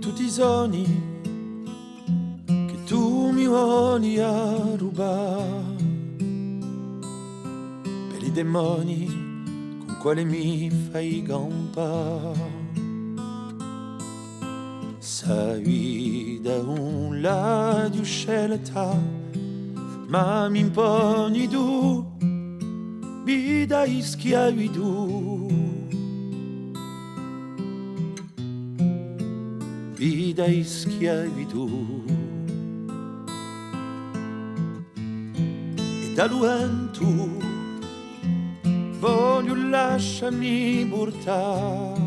tutti i sogni che tu mi vuoi a rubare, per i demoni con quali mi fai campare. Sai da un lato scelta, ma mi imponi tu, vita e schiavitù, vita e schiavitù. E da luento voglio lasciarmi portare,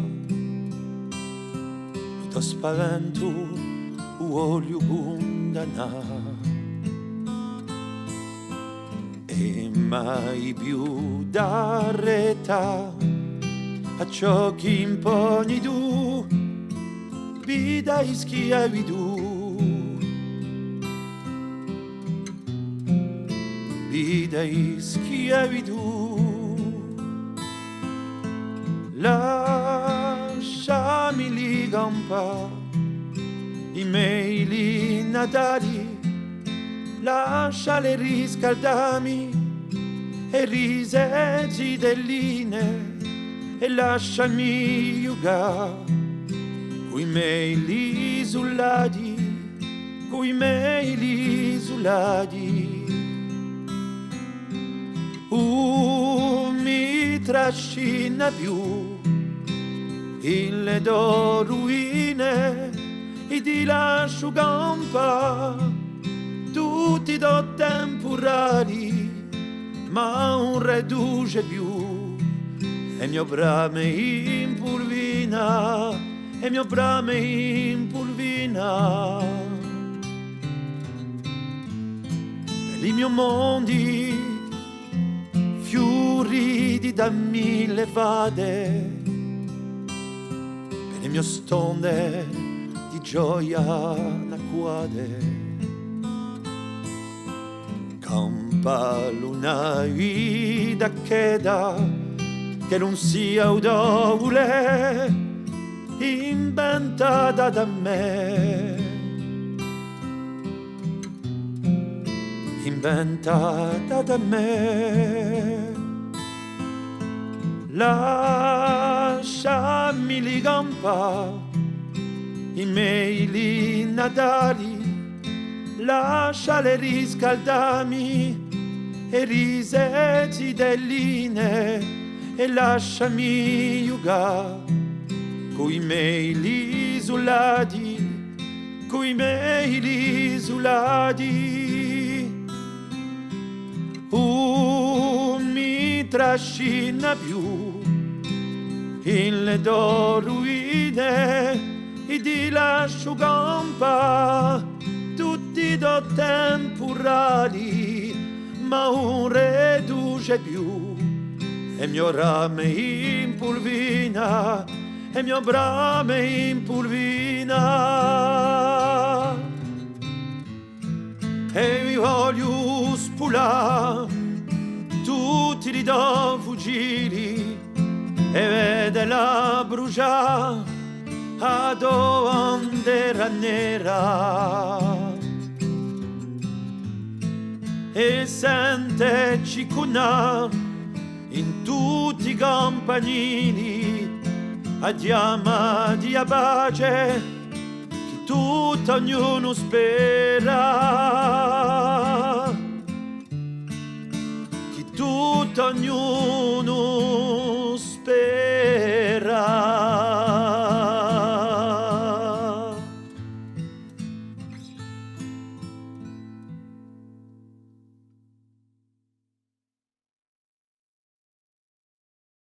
lo spavento voglio condannare, e mai più dar retta a ciò che imponi tu, vita e schiavitù, vita e schiavitù. Lasciami lì campare i miei lì natali, lasciali riscaldami e riseggi delline, e lasciami giocare coi miei lì isolati, coi miei lì isolati. Mi trascina più in le do ruine e ti lascio campare, tutti do temporali, ma un reduce più, e mio brame impulvina, e mio brame impulvina. Per i miei mondi fiori da mille vade, per le mie stonde di gioia naquade. Campa luna vita cheda, che non sia udole inventata da me, inventata da me. Lasciami li campa i miei lì natali, lasciali riscaldami e riseggi delline, e lasciami giocare coi miei lì isolati, coi miei lì isolati. Mi trascina più in le do ruine e ti lascio campa, tutti do temporali, ma un reduce più, e mio rame impulvina, e mio brame impulvina. E mi voglio spulare, tutti li do fuggire, e vede la brucia a bandera nera, e sente cicunar in tutti i campanili a chiama di abace, che tutto ognuno spera, che tutto ognuno